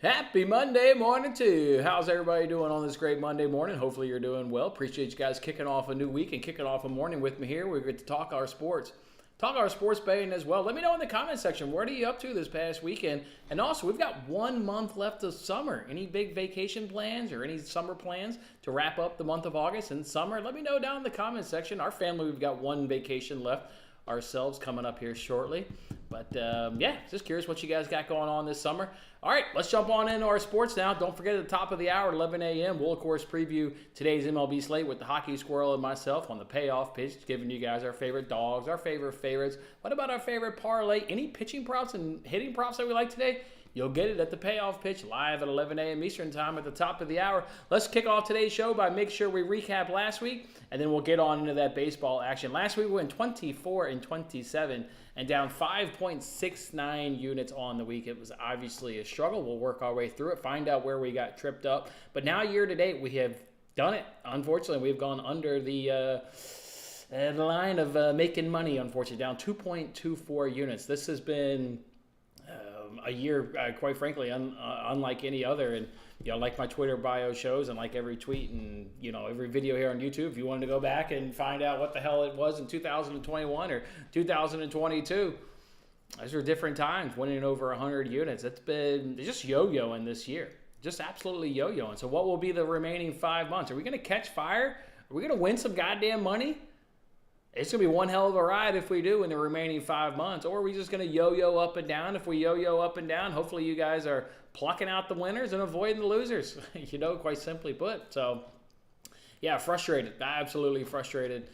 Happy Monday morning to you. How's everybody doing on this great Monday morning? Hopefully you're doing well. Appreciate you guys kicking off a new week and kicking off a morning with me here. We get to talk our sports. Talk our sports betting as well. Let me know in the comment section, what are you up to this past weekend? And also, we've got 1 month left of summer. Any big vacation plans or any summer plans to wrap up the month of August and summer? Let me know down in the comment section. Our family, we've got 1 vacation left ourselves coming up here shortly. But yeah, just curious what you guys got going on this summer. All right, let's jump on into our sports now. Don't forget at the top of the hour, 11 a.m., we'll, of course, preview today's MLB slate with the Hockey Squirrel and myself on the Payoff pitch, giving you guys our favorite dogs, our favorite favorites. What about our favorite parlay? Any pitching props and hitting props that we like today? You'll get it at the Payoff pitch live at 11 a.m. Eastern time at the top of the hour. Let's kick off today's show by making sure we recap last week, and then we'll get on into that baseball action. Last week we went 24-27 and down 5.69 units on the week. It was obviously a struggle. We'll work our way through it, find out where we got tripped up. But now year to date, we have done it. Unfortunately, we've gone under the line of making money, unfortunately, down 2.24 units. This has been a year, quite frankly, unlike any other. And, like my Twitter bio shows and like every tweet and, every video here on YouTube, if you wanted to go back and find out what the hell it was in 2021 or 2022, those are different times, winning over 100 units. It's been just yo-yoing this year, just absolutely yo-yoing. So what will be the remaining 5 months? Are we going to catch fire? Are we going to win some goddamn money? It's going to be one hell of a ride if we do in the remaining 5 months. Or are we just going to yo-yo up and down? If we yo-yo up and down, hopefully you guys are plucking out the winners and avoiding the losers, quite simply put. So, yeah, frustrated. Absolutely frustrated.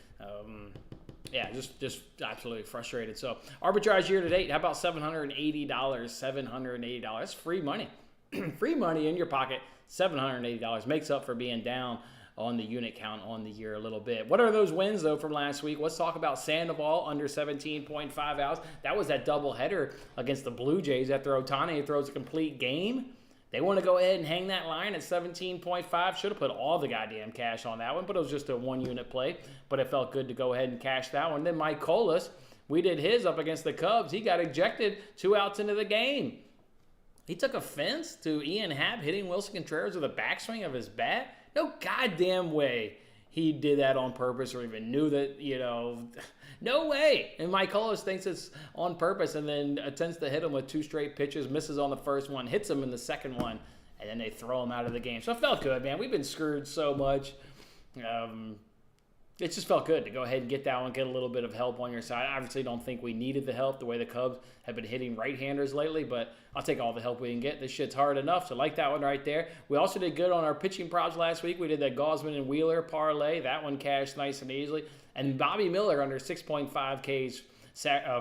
Just absolutely frustrated. So, arbitrage year to date, how about $780? $780. That's free money. Free money in your pocket. $780 makes up for being down on the unit count on the year a little bit. What are those wins, though, from last week? Let's talk about Sandoval under 17.5 outs. That was that doubleheader against the Blue Jays after Ohtani throws a complete game. They want to go ahead and hang that line at 17.5. Should have put all the goddamn cash on that one, but it was just a 1-unit play. But it felt good to go ahead and cash that one. Then Mike Colas, we did his up against the Cubs. He got ejected 2 outs into the game. He took offense to Ian Happ hitting Wilson Contreras with a backswing of his bat. No goddamn way he did that on purpose or even knew that, no way. And Mike Colas thinks it's on purpose and then attempts to hit him with 2 straight pitches, misses on the first one, hits him in the second one, and then they throw him out of the game. So it felt good, man. We've been screwed so much. It just felt good to go ahead and get that one, get a little bit of help on your side. I obviously don't think we needed the help the way the Cubs have been hitting right-handers lately, but I'll take all the help we can get. This shit's hard enough, so like that one right there. We also did good on our pitching props last week. We did that Gausman and Wheeler parlay. That one cashed nice and easily. And Bobby Miller under 6.5 Ks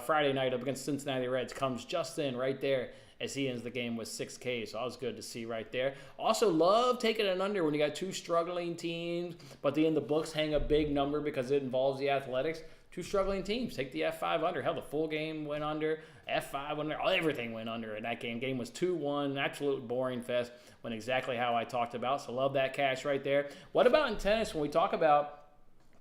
Friday night up against Cincinnati Reds comes just in right there as he ends the game with 6 Ks. So that was good to see right there. Also, love taking an under when you got 2 struggling teams, but the books hang a big number because it involves the Athletics. 2 struggling teams. Take the F5 under. Hell, the full game went under. F5 went under. Everything went under in that game. Game was 2-1. Absolute boring fest. Went exactly how I talked about. So love that cash right there. What about in tennis when we talk about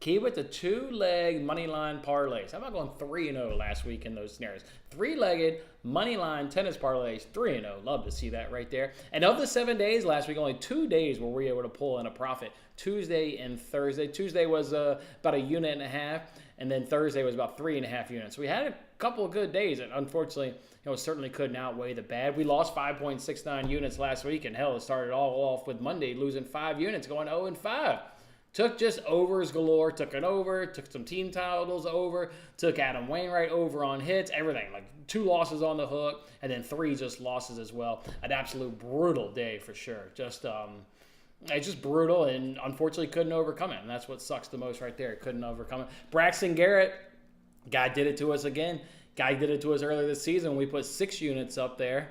key with the 2-leg money line parlays? How about going 3-0 last week in those scenarios? 3-legged money line tennis parlays, 3-0. Love to see that right there. And of the 7 days last week, only 2 days were we able to pull in a profit. Tuesday and Thursday. Tuesday was about 1.5 units, and then Thursday was about 3.5 units. So we had a couple of good days, and unfortunately, certainly couldn't outweigh the bad. We lost 5.69 units last week, and hell, it started all off with Monday losing 5 units, going 0-5. Took just overs galore, took an over, took some team titles over, took Adam Wainwright over on hits, everything. Like 2 losses on the hook, and then 3 just losses as well. An absolute brutal day for sure. It's just brutal, and unfortunately couldn't overcome it. And that's what sucks the most right there. Couldn't overcome it. Braxton Garrett, guy did it to us again. Guy did it to us earlier this season. We put 6 units up there.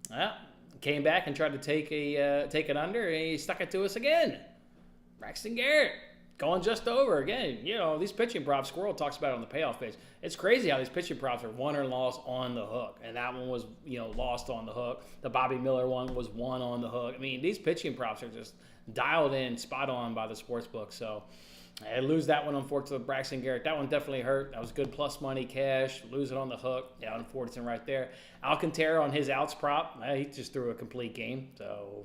Well, came back and tried to take it under, and he stuck it to us again. Braxton Garrett going just over again. These pitching props, Squirrel talks about it on the Payoff page. It's crazy how these pitching props are won or lost on the hook. And that one was, lost on the hook. The Bobby Miller one was won on the hook. I mean, these pitching props are just dialed in, spot on by the sports book. So I lose that one, unfortunately, with Braxton Garrett. That one definitely hurt. That was good plus money cash. Lose it on the hook. Yeah, unfortunate right there. Alcantara on his outs prop. He just threw a complete game. So,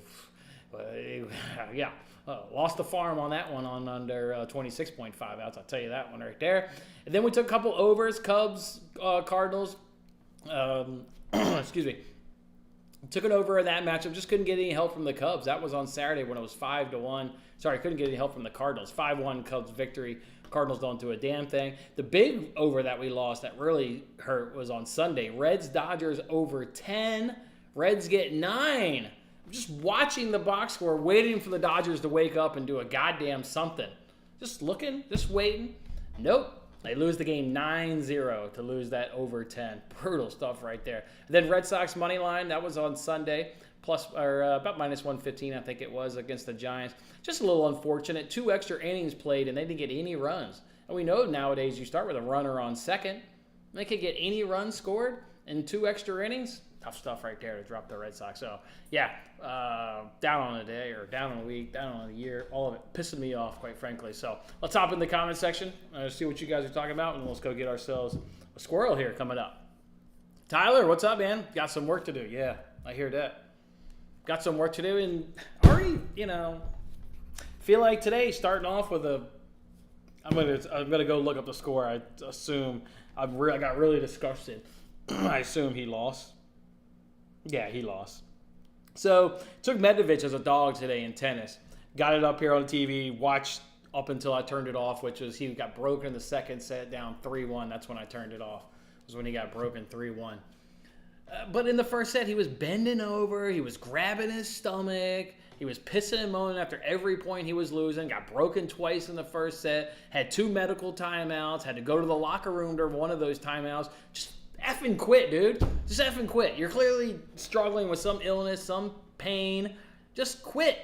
yeah. Lost the farm on that one on under 26.5 outs. I'll tell you that one right there. And then we took a couple overs. Cubs, Cardinals. Excuse me. Took it over in that matchup. Just couldn't get any help from the Cubs. That was on Saturday when it was 5-1. Sorry, couldn't get any help from the Cardinals. 5-1 Cubs victory. Cardinals don't do a damn thing. The big over that we lost that really hurt was on Sunday. Reds, Dodgers over 10. Reds get 9. I'm just watching the box score, waiting for the Dodgers to wake up and do a goddamn something. Just looking, just waiting. Nope. They lose the game 9-0 to lose that over 10. Brutal stuff right there. And then Red Sox money line, that was on Sunday, about minus 115, I think it was, against the Giants. Just a little unfortunate. 2 extra innings played, and they didn't get any runs. And we know nowadays you start with a runner on second. They could get any runs scored in 2 extra innings. Tough stuff right there to drop the Red Sox. So, yeah, down on a day or down on a week, down on a year, all of it pissing me off, quite frankly. So, let's hop in the comment section, see what you guys are talking about, and let's go get ourselves a squirrel here coming up. Tyler, what's up, man? Got some work to do. Yeah, I hear that. Got some work to do, and already, feel like today starting off with I'm gonna go look up the score. I assume I got really disgusted. I assume he lost. Yeah, he lost. So, took Medvedev as a dog today in tennis. Got it up here on TV, watched up until I turned it off, which was he got broken in the second set, down 3-1. That's when I turned it off. It was when he got broken 3-1. But in the first set, he was bending over. He was grabbing his stomach. He was pissing and moaning after every point he was losing. Got broken twice in the first set. Had 2 medical timeouts. Had to go to the locker room during one of those timeouts. Just effing quit, dude. Just effing quit. You're clearly struggling with some illness, some pain. Just quit.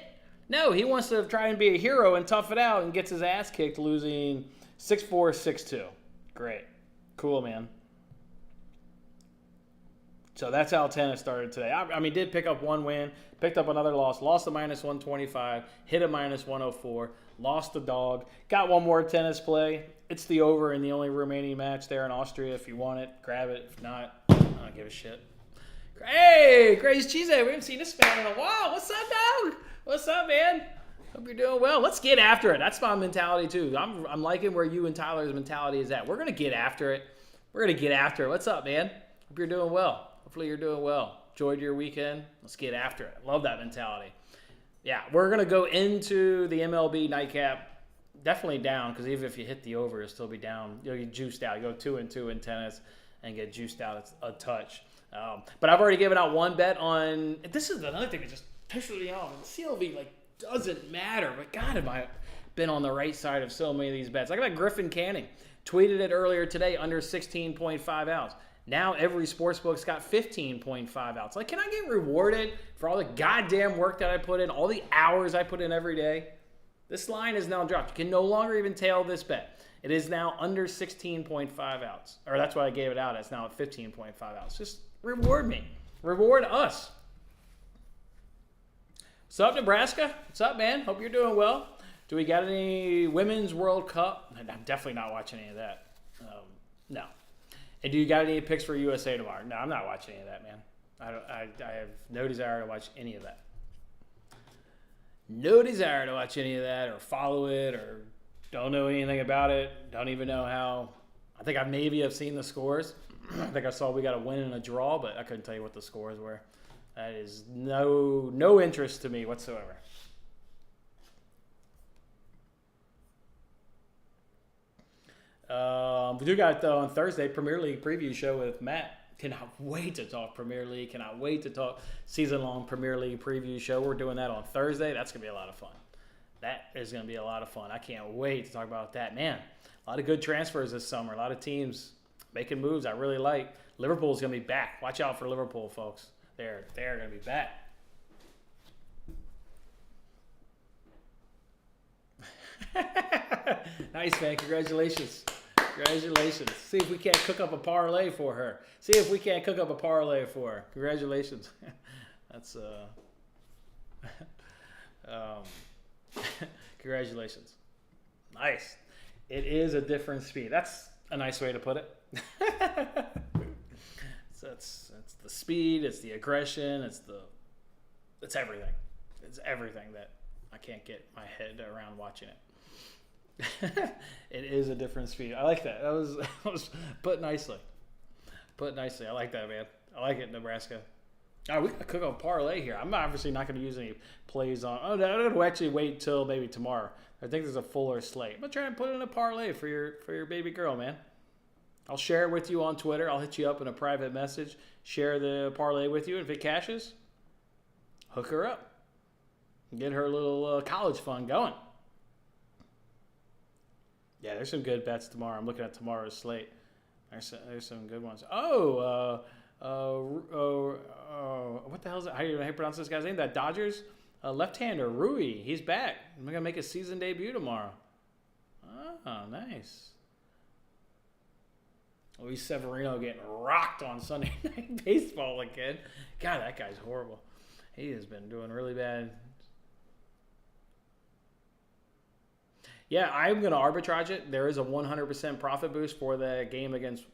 No, he wants to try and be a hero and tough it out and gets his ass kicked losing 6-4, 6-2. Great. Cool, man. So that's how tennis started today. I mean, did pick up 1 win, picked up another loss, lost a minus 125, hit a minus 104, lost the dog, got 1 more tennis play. It's the over in the only remaining match there in Austria. If you want it, grab it. If not, I don't give a shit. Hey, Crazy Cheese, we haven't seen this man in a while. What's up, dog? What's up, man? Hope you're doing well. Let's get after it. That's my mentality, too. I'm liking where you and Tyler's mentality is at. We're going to get after it. We're going to get after it. What's up, man? Hope you're doing well. Hopefully you're doing well. Enjoyed your weekend. Let's get after it. Love that mentality. Yeah, we're going to go into the MLB nightcap. Definitely down, because even if you hit the over, you'll still be down. You'll get juiced out. You go 2-2 in tennis and get juiced out a touch. But I've already given out 1 bet on. This is another thing that just pisses me off. CLV doesn't matter, but God, have I been on the right side of so many of these bets. I got Griffin Canning. Tweeted it earlier today, under 16.5 outs. Now every sportsbook's got 15.5 outs. Can I get rewarded for all the goddamn work that I put in, all the hours I put in every day? This line is now dropped. You can no longer even tail this bet. It is now under 16.5 outs. Or that's why I gave it out. It's now at 15.5 outs. Just reward me. Reward us. What's up, Nebraska? What's up, man? Hope you're doing well. Do we got any Women's World Cup? I'm definitely not watching any of that. No. And do you got any picks for USA tomorrow? No, I'm not watching any of that, man. I have no desire to watch any of that. No desire to watch any of that or follow it or don't know anything about it. Don't even know how. I think I maybe have seen the scores. I think I saw we got a win and a draw, but I couldn't tell you what the scores were. That is no interest to me whatsoever. We do got, on Thursday, Premier League preview show with Matt. Cannot wait to talk Premier League. Cannot wait to talk season-long Premier League preview show. We're doing that on Thursday. That's going to be a lot of fun. That is going to be a lot of fun. I can't wait to talk about that. Man, a lot of good transfers this summer. A lot of teams making moves I really like. Liverpool's going to be back. Watch out for Liverpool, folks. They're going to be back. Nice, man. Congratulations. Congratulations. See if we can't cook up a parlay for her. Congratulations. That's congratulations. Nice. It is a different speed. That's a nice way to put it. So it's the speed, it's the aggression, it's everything. It's everything that I can't get my head around watching it. It is a different speed. I like that. That was put nicely. Put nicely. I like that, man. I like it, Nebraska. We could go parlay here. I'm obviously not going to use any plays on. I'm going to actually wait till maybe tomorrow. I think there's a fuller slate. I'm going to try and put in a parlay for your baby girl, man. I'll share it with you on Twitter. I'll hit you up in a private message. Share the parlay with you. And if it cashes, hook her up. Get her little college fund going. Yeah, there's some good bets tomorrow. I'm looking at tomorrow's slate. There's some good ones. What the hell is it? How do you pronounce this guy's name? That Dodgers left-hander, Rui. He's back. I'm going to make a season debut tomorrow. Oh, nice. Luis Severino getting rocked on Sunday Night Baseball again. God, that guy's horrible. He has been doing really bad. Yeah, I'm going to arbitrage it. There is a 100% profit boost for the game against...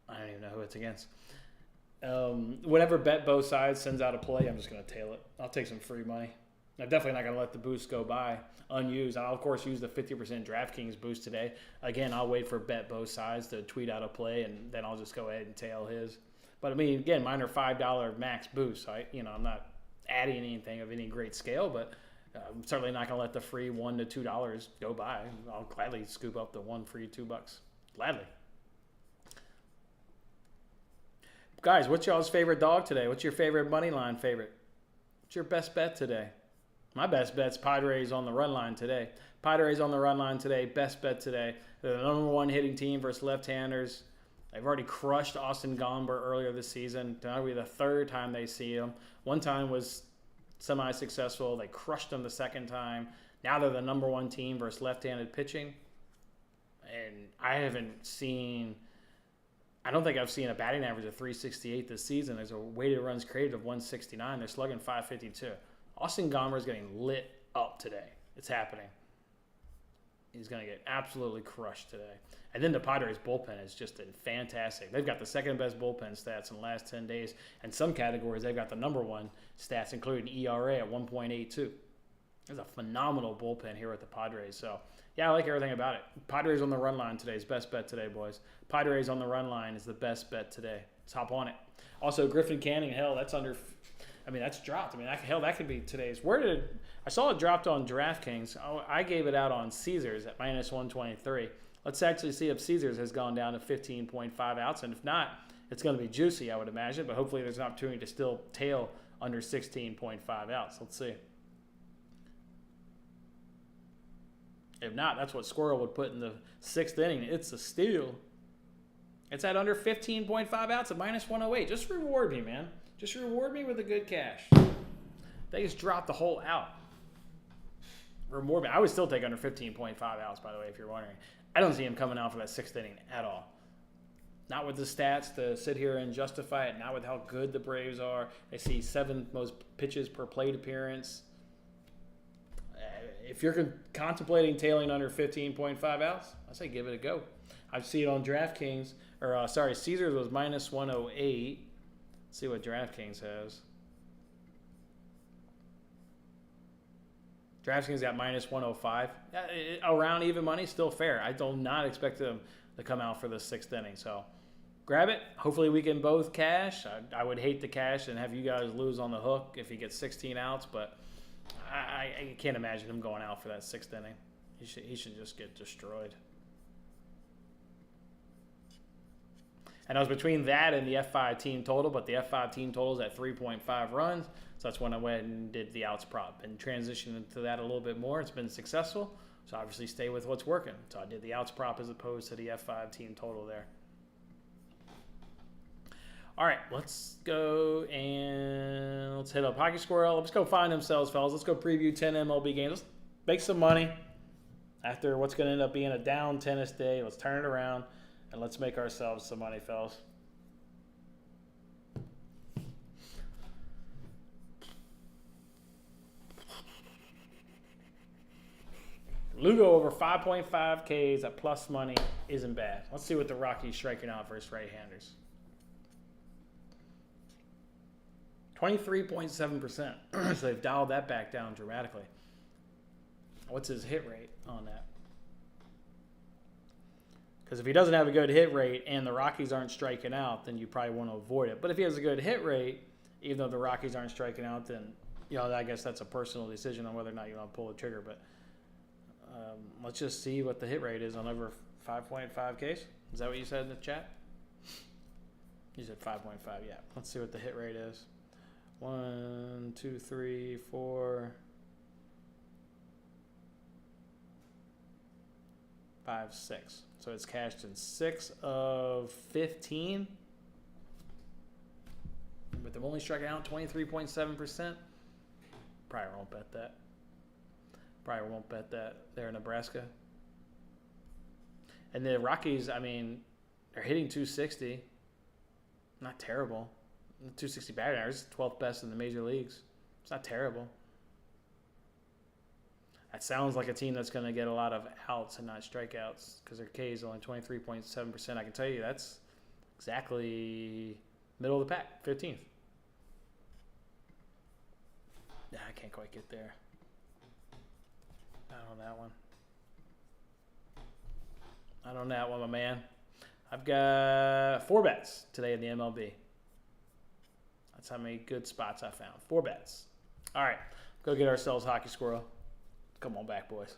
I don't even know who it's against. Whatever bet both sides sends out a play, I'm just going to tail it. I'll take some free money. I'm definitely not going to let the boost go by unused. I'll, of course, use the 50% DraftKings boost today. Again, I'll wait for bet both sides to tweet out a play, and then I'll just go ahead and tail his. But, I mean, again, mine are $5 max boost. So I'm not adding anything of any great scale, but I'm certainly not going to let the free $1 to $2 go by. I'll gladly scoop up the one free $2. Gladly. Guys, what's y'all's favorite dog today? What's your favorite money line favorite? What's your best bet today? My best bet's Padres on the run line today. Padres on the run line today. Best bet today. They're the number one hitting team versus left-handers. They've already crushed Austin Gomber earlier this season. That'll be the third time they see him. One time was semi-successful. They crushed him the second time. Now they're the number one team versus left-handed pitching. And I don't think I've seen a batting average of 368 this season. There's a weighted runs created of 169. They're slugging 552. Austin Gomber is getting lit up today. It's happening. He's going to get absolutely crushed today. And then the Padres bullpen is just fantastic. They've got the second best bullpen stats in the last 10 days. And some categories, they've got the number one stats, including ERA at 1.82. There's a phenomenal bullpen here with the Padres. So, yeah, I like everything about it. Padres on the run line today is best bet today, boys. Padres on the run line is the best bet today. Let's hop on it. Also, Griffin Canning, that's dropped. That could be today's. I saw it dropped on DraftKings. I gave it out on Caesars at minus 123. Let's actually see if Caesars has gone down to 15.5 outs. And if not, it's going to be juicy, I would imagine. But hopefully there's an opportunity to still tail under 16.5 outs. Let's see. If not, that's what Squirrel would put in the sixth inning. It's a steal. It's at under 15.5 outs at minus 108. Just reward me, man. Just reward me with a good cash. They just dropped the whole out. Reward me. I would still take under 15.5 outs, by the way, if you're wondering. I don't see him coming out for that sixth inning at all. Not with the stats to sit here and justify it. Not with how good the Braves are. They see 7th most pitches per plate appearance. If you're contemplating tailing under 15.5 outs, I say give it a go. I see it on DraftKings. Caesars was minus 108. Let's see what DraftKings has. DraftKings got minus 105. Around even money, still fair. I do not expect them to come out for the sixth inning. So grab it. Hopefully we can both cash. I would hate to cash and have you guys lose on the hook if he gets 16 outs, but I can't imagine him going out for that sixth inning. He should just get destroyed. And I was between that and the F5 team total, but the F5 team total is at 3.5 runs. So that's when I went and did the outs prop and transitioned into that a little bit more. It's been successful. So obviously stay with what's working. So I did the outs prop as opposed to the F5 team total there. All right, let's go and let's hit up Hockey Squirrel. Let's go find themselves, fellas. Let's go preview 10 MLB games. Let's make some money after what's going to end up being a down tennis day. Let's turn it around. And let's make ourselves some money, fellas. Lugo over 5.5 Ks at plus money isn't bad. Let's see what the Rockies striking out versus right-handers. 23.7%. So they've dialed that back down dramatically. What's his hit rate on that? Because if he doesn't have a good hit rate and the Rockies aren't striking out, then you probably want to avoid it. But if he has a good hit rate, even though the Rockies aren't striking out, then I guess that's a personal decision on whether or not you want to pull the trigger. But let's just see what the hit rate is on over 5.5 Ks. Is that what you said in the chat? You said 5.5, yeah. Let's see what the hit rate is. 1, 2, 3, 4, 5, 6. So it's cashed in 6 of 15. But they're only striking out 23.7%. Probably won't bet that. Probably won't bet that there in Nebraska. And the Rockies, I mean, they're hitting 260. Not terrible. 260 batting average, 12th best in the major leagues. It's not terrible. That sounds like a team that's going to get a lot of outs and not strikeouts because their K is only 23.7%. I can tell you that's exactly middle of the pack, 15th. Nah, I can't quite get there. Not on that one. Not on that one, my man. I've got 4 bets today in the MLB. That's how many good spots I found. 4 bets. All right, go get ourselves Hockey Squirrel. Come on back, boys.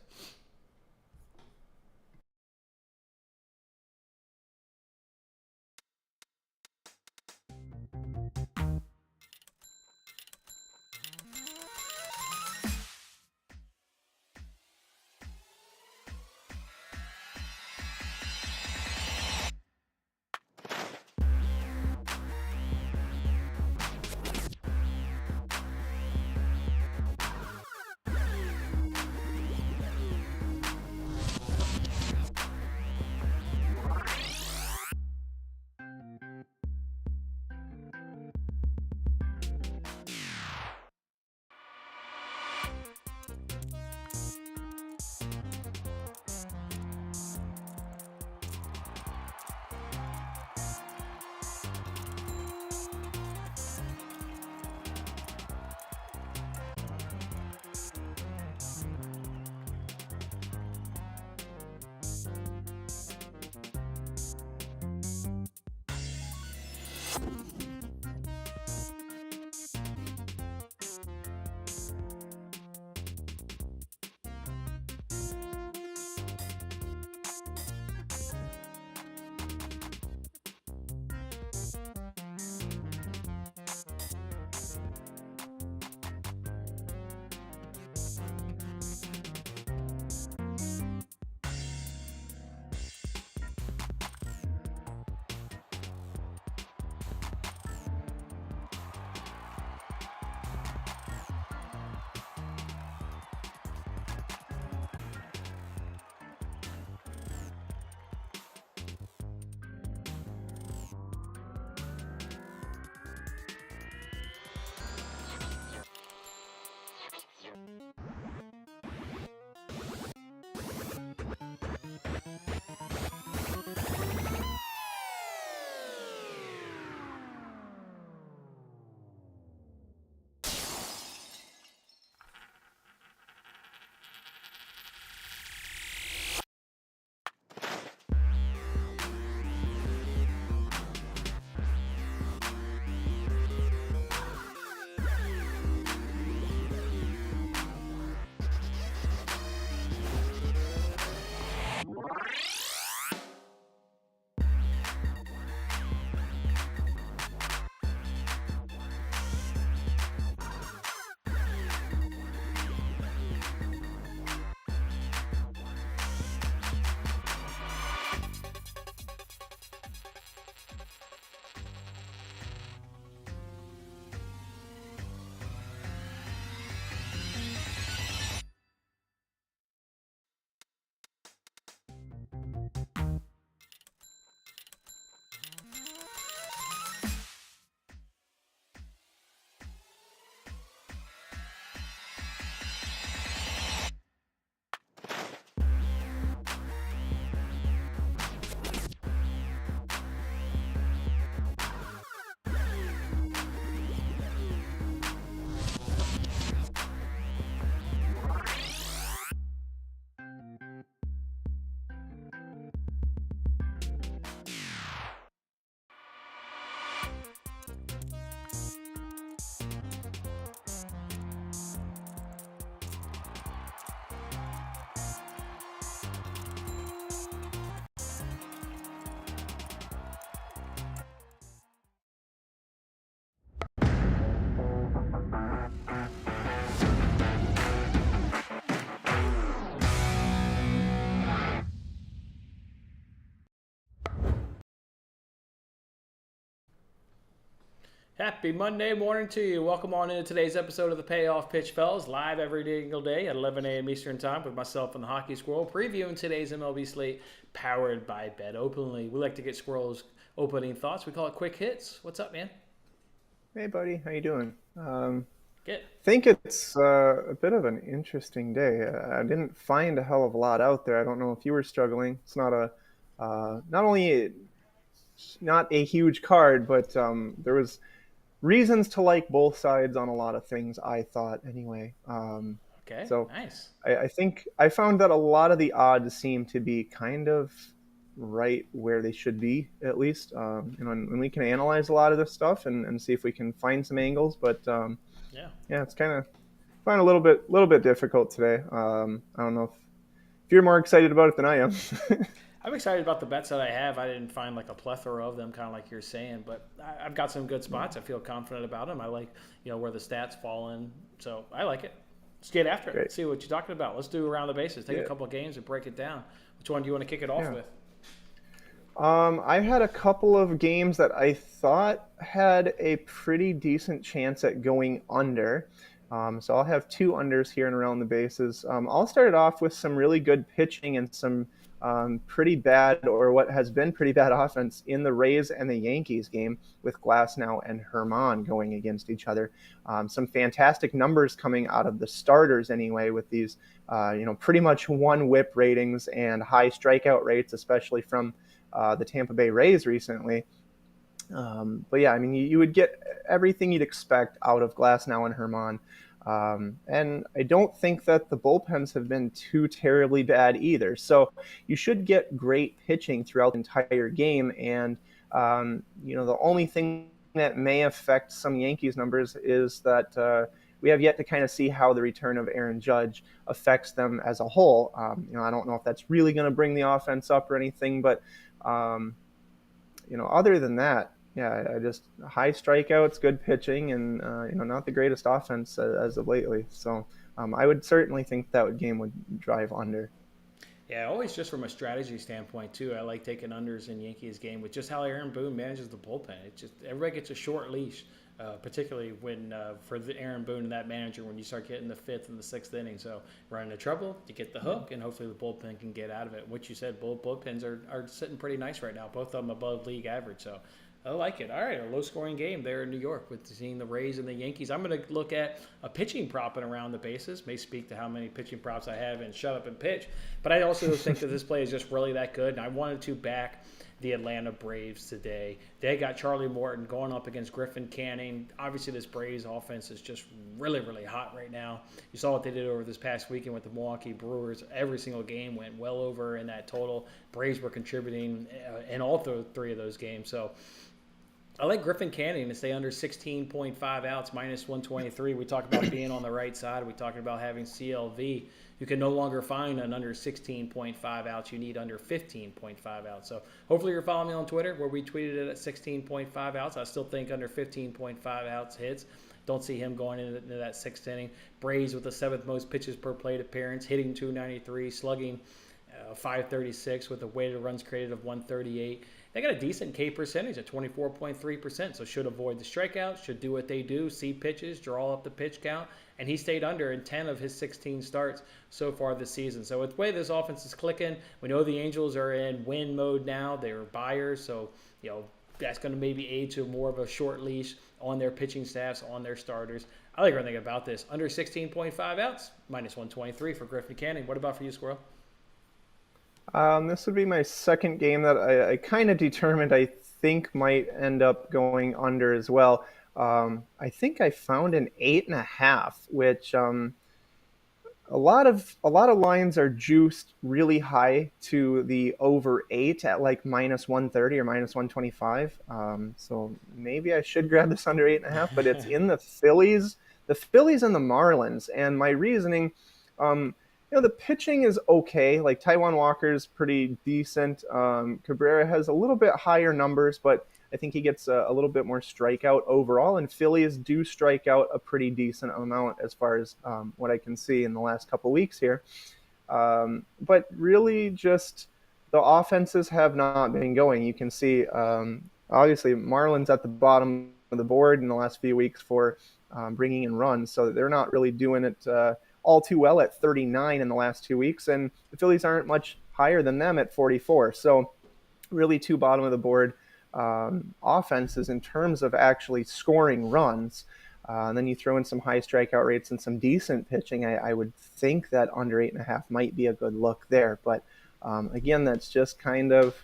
Happy Monday morning to you. Welcome on into today's episode of the Payoff Pitch Fellas, live every single day at 11 a.m. Eastern Time with myself and the Hockey Squirrel, previewing today's MLB slate powered by Bet Openly. We like to get Squirrel's opening thoughts. We call it quick hits. What's up, man? Hey, buddy, how you doing? Get Think it's a bit of an interesting day. I didn't find a hell of a lot out there. I don't know if you were struggling. It's not only not a huge card, but there was reasons to like both sides on a lot of things. I thought anyway. okay, So nice. I think I found that a lot of the odds seem to be kind of right where they should be, at least. And we can analyze a lot of this stuff and see if we can find some angles. But Yeah. yeah, it's kind of find a little bit difficult today. I don't know if you're more excited about it than I am. I'm excited about the bets that I have. I didn't find like a plethora of them, kind of like you're saying, but I've got some good spots. I feel confident about them. I like, where the stats fall in. So I like it. Let's get after it. Great. Let's see what you're talking about. Let's do around the bases. Take a Yeah. couple of games and break it down. Which one do you want to kick it off Yeah. with? I had a couple of games that I thought had a pretty decent chance at going under. So I'll have two unders here and around the bases. I'll start it off with some really good pitching and some pretty bad, or what has been pretty bad offense in the Rays and the Yankees game with Glasnow and Herman going against each other. Some fantastic numbers coming out of the starters anyway, with these, pretty much one whip ratings and high strikeout rates, especially from the Tampa Bay Rays recently. But yeah, I mean, you would get everything you'd expect out of Glasnow and Herman. And I don't think that the bullpens have been too terribly bad either. So you should get great pitching throughout the entire game. And, the only thing that may affect some Yankees numbers is that we have yet to kind of see how the return of Aaron Judge affects them as a whole. I don't know if that's really going to bring the offense up or anything, but other than that, yeah, I just high strikeouts, good pitching, and not the greatest offense as of lately. So I would certainly think that game would drive under. Yeah, always just from a strategy standpoint too. I like taking unders in Yankees game with just how Aaron Boone manages the bullpen. It just everybody gets a short leash, particularly when for the Aaron Boone and that manager when you start getting the fifth and the sixth inning. So running into trouble, you get the hook, and hopefully the bullpen can get out of it. What you said, both bullpens are sitting pretty nice right now. Both of them above league average. So I like it. All right, a low-scoring game there in New York with seeing the Rays and the Yankees. I'm going to look at a pitching prop and around the bases. May speak to how many pitching props I have and shut up and pitch. But I also think that this play is just really that good, and I wanted to back the Atlanta Braves today. They got Charlie Morton going up against Griffin Canning. Obviously, this Braves offense is just really, really hot right now. You saw what they did over this past weekend with the Milwaukee Brewers. Every single game went well over in that total. Braves were contributing in all three of those games. So I like Griffin Canning to stay under 16.5 outs, minus 123. We talked about being on the right side. We talked about having CLV. You can no longer find an under 16.5 outs. You need under 15.5 outs. So hopefully you're following me on Twitter where we tweeted it at 16.5 outs. I still think under 15.5 outs hits. Don't see him going into that sixth inning. Braves with the seventh most pitches per plate appearance, hitting 293, slugging 536 with a weighted runs created of 138. They got a decent K percentage at 24.3%, so should avoid the strikeouts, should do what they do, see pitches, draw up the pitch count, and he stayed under in 10 of his 16 starts so far this season. So with the way this offense is clicking, we know the Angels are in win mode now. They're buyers, so that's going to maybe aid to more of a short leash on their pitching staffs, on their starters. I like everything about this. Under 16.5 outs, minus 123 for Griffin Canning. What about for you, Squirrel? This would be my second game that I kind of determined I think might end up going under as well. I think I found an 8.5, which a lot of lines are juiced really high to the over 8 at like minus 130 or minus 125. So maybe I should grab this under 8.5, but it's in the Phillies and the Marlins, and my reasoning. The pitching is okay. Like Taijuan Walker's pretty decent. Cabrera has a little bit higher numbers, but I think he gets a little bit more strikeout overall. And Phillies do strike out a pretty decent amount as far as what I can see in the last couple weeks here. But really, just the offenses have not been going. You can see, obviously, Marlins at the bottom of the board in the last few weeks for bringing in runs. So they're not really doing it all too well at 39 in the last 2 weeks. And the Phillies aren't much higher than them at 44. So really two bottom of the board offenses in terms of actually scoring runs. And then you throw in some high strikeout rates and some decent pitching. I would think that under 8.5 might be a good look there. But again, that's just kind of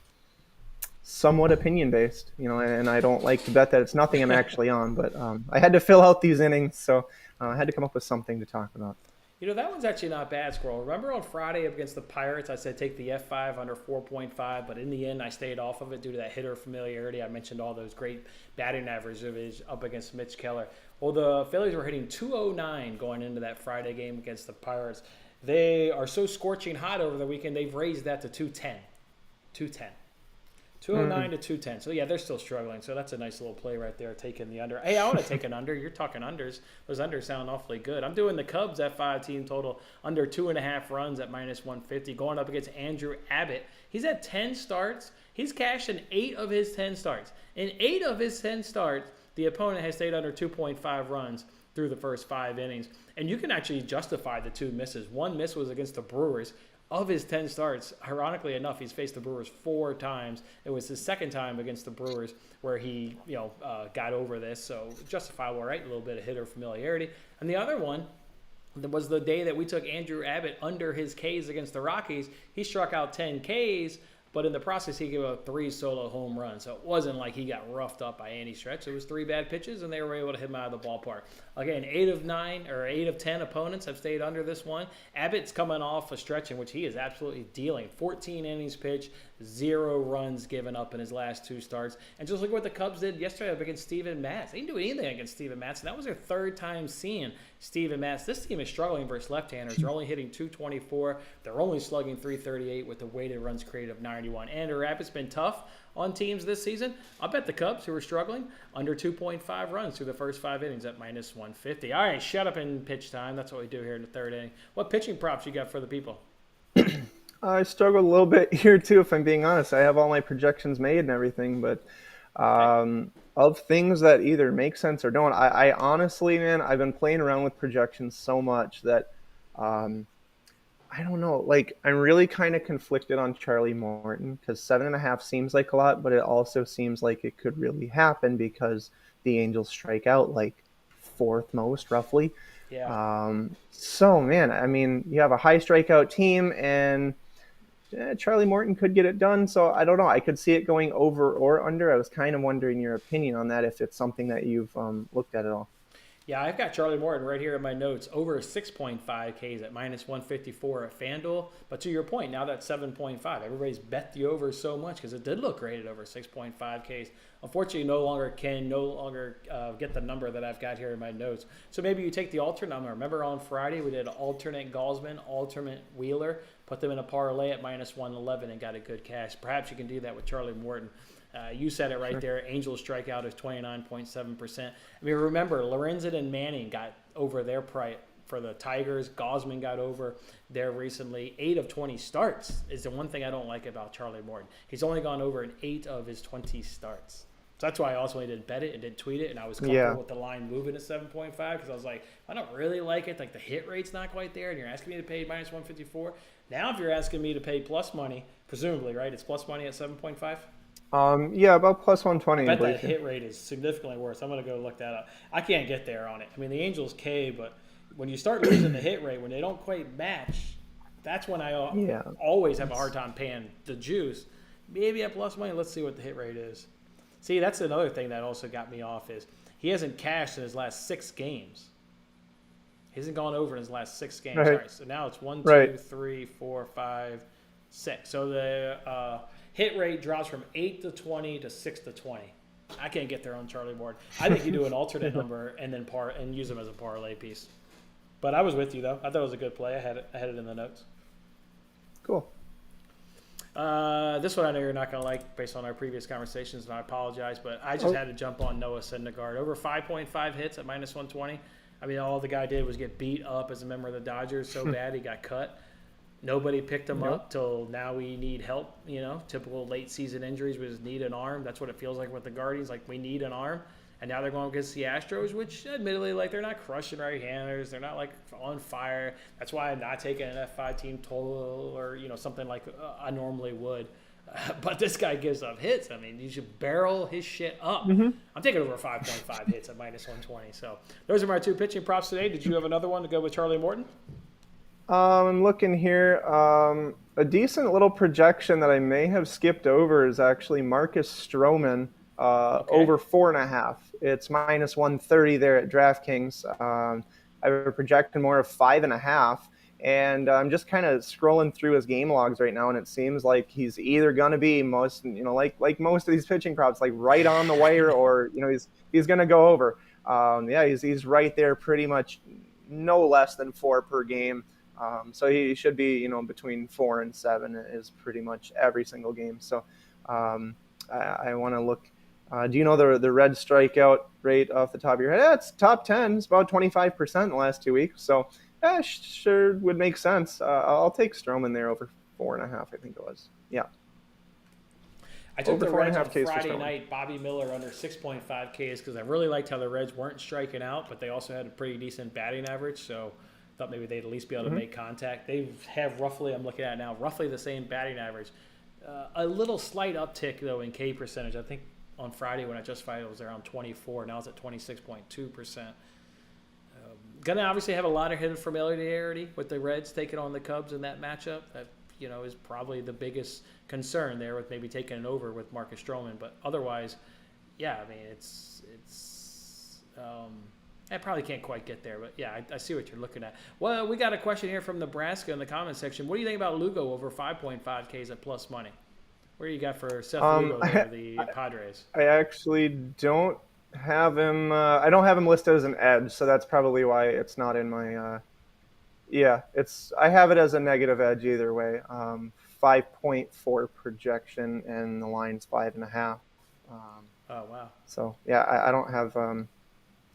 somewhat opinion based, and I don't like to bet that it's nothing I'm actually on. But I had to fill out these innings, so I had to come up with something to talk about. That one's actually not bad, Squirrel. Remember on Friday against the Pirates, I said take the F5 under 4.5, but in the end, I stayed off of it due to that hitter familiarity. I mentioned all those great batting averages up against Mitch Keller. Well, the Phillies were hitting 209 going into that Friday game against the Pirates. They are so scorching hot over the weekend, they've raised that to 210. 209 to 210. So, yeah, they're still struggling. So, that's a nice little play right there, taking the under. Hey, I want to take an under. You're talking unders. Those unders sound awfully good. I'm doing the Cubs F5 team total under 2.5 runs at -150, going up against Andrew Abbott. He's had 10 starts. He's cashed in 8 of his 10 starts. In 8 of his 10 starts, the opponent has stayed under 2.5 runs through the first 5 innings. And you can actually justify the 2 misses. One miss was against the Brewers. Of his 10 starts, ironically enough, he's faced the Brewers 4 times. It was his second time against the Brewers where he, got over this. So justifiable, right? A little bit of hitter familiarity. And the other one was the day that we took Andrew Abbott under his Ks against the Rockies. He struck out 10 Ks, but in the process, he gave up 3 solo home runs. So it wasn't like he got roughed up by any stretch. It was 3 bad pitches, and they were able to hit him out of the ballpark. Again, 8 of 10 opponents have stayed under this one. Abbott's coming off a stretch in which he is absolutely dealing. 14 innings pitched, 0 runs given up in his last 2 starts. And just look what the Cubs did yesterday up against Steven Matz. They didn't do anything against Steven Matz, and that was their 3rd time seeing Steven Matz. This team is struggling versus left-handers. They're only hitting 224. They're only slugging 338 with the weighted runs created of 91. Andrew Abbott's been tough on teams this season. I'll bet the Cubs, who are struggling, under 2.5 runs through the first 5 innings at -150. All right, shut up in pitch time. That's what we do here in the 3rd inning. What pitching props you got for the people? I struggled a little bit here, too, if I'm being honest. I have all my projections made and everything, but of things that either make sense or don't, I honestly, man, I've been playing around with projections so much that I don't know. Like, I'm really kind of conflicted on Charlie Morton because 7.5 seems like a lot, but it also seems like it could really happen because the Angels strike out like 4th most, roughly. Yeah. So, man, I mean, you have a high strikeout team, and Charlie Morton could get it done. So, I don't know. I could see it going over or under. I was kind of wondering your opinion on that, if it's something that you've looked at all. Yeah, I've got Charlie Morton right here in my notes, over 6.5 Ks at -154 at FanDuel. But to your point, now that's 7.5. Everybody's bet the over so much because it did look great at over 6.5 Ks. Unfortunately, no longer get the number that I've got here in my notes. So maybe you take the alternate number. Remember on Friday we did alternate Gaussman, alternate Wheeler, put them in a parlay at -111 and got a good cash. Perhaps you can do that with Charlie Morton. You said it right there. Angels strikeout is 29.7%. I mean, remember, Lorenzen and Manning got over their price for the Tigers. Gaussman got over there recently. 8 of 20 starts is the one thing I don't like about Charlie Morton. He's only gone over in 8 of his 20 starts. So that's why I also didn't bet it and didn't tweet it, and I was comfortable with the line moving to 7.5 because I was like, I don't really like it. Like, the hit rate's not quite there, and you're asking me to pay -154. Now if you're asking me to pay plus money, presumably, right, it's plus money at 7.5? Yeah, about +120. I bet that hit rate is significantly worse. I'm going to go look that up. I can't get there on it. I mean, the Angels K, but when you start losing the hit rate, when they don't quite match, that's when I always have a hard time paying the juice. Maybe at plus money, let's see what the hit rate is. See, that's another thing that also got me off is he hasn't cashed in his last 6 games. He hasn't gone over in his last 6 games. Right. Sorry. So now it's 1, 2, 3, 4, 5, 6. So the hit rate drops from 8 to 20 to 6 to 20. I can't get there on Charlie Morton. I think you do an alternate number and then use them as a parlay piece. But I was with you, though. I thought it was a good play. I had it in the notes. Cool. This one I know you're not going to like based on our previous conversations, and I apologize, but I just had to jump on Noah Syndergaard. Over 5.5 hits at -120. I mean, all the guy did was get beat up as a member of the Dodgers so bad he got cut. Nobody picked him up till now we need help, typical late season injuries. We just need an arm. That's what it feels like with the Guardians. Like, we need an arm. and now they're going against the Astros, which admittedly, like, they're not crushing right-handers. They're not, like, on fire. That's why I'm not taking an F5 team total or, something like I normally would. But this guy gives up hits. I mean, you should barrel his shit up. I'm taking over 5.5 hits at minus 120. So those are my 2 pitching props today. Did you have another one to go with Charlie Morton? I'm looking here. A decent little projection that I may have skipped over is actually Marcus Stroman over 4.5. It's minus 130 there at DraftKings. I was projecting more of 5.5. And I'm just kind of scrolling through his game logs right now, and it seems like he's either going to be like most of these pitching props, like right on the wire, or he's going to go over. He's right there, pretty much no less than 4 per game. So he should be between 4 and 7 is pretty much every single game. So I want to look. Do you know the red strikeout rate off the top of your head? It's top 10. It's about 25% in the last 2 weeks. So. Sure would make sense. I'll take Stroman there over 4.5. I think it was. Yeah. I took the Reds on Friday night. Bobby Miller under 6.5 Ks because I really liked how the Reds weren't striking out, but they also had a pretty decent batting average. So I thought maybe they'd at least be able to make contact. They have roughly, I'm looking at it now, roughly the same batting average. A little slight uptick though in K percentage. I think on Friday when I justified it was around 24. Now it's at 26.2%. Going to obviously have a lot of hidden familiarity with the Reds taking on the Cubs in that matchup. That is probably the biggest concern there with maybe taking it over with Marcus Stroman. But otherwise, yeah, I mean I probably can't quite get there. But yeah, I see what you're looking at. Well, we got a question here from Nebraska in the comment section. What do you think about Lugo over 5.5 Ks at plus money? What do you got for Seth Lugo over the Padres? I actually don't have him. I don't have him listed as an edge, so that's probably why it's not in my. I have it as a negative edge either way. 5.4 projection, and the line's 5.5. Oh wow! So yeah, I don't have.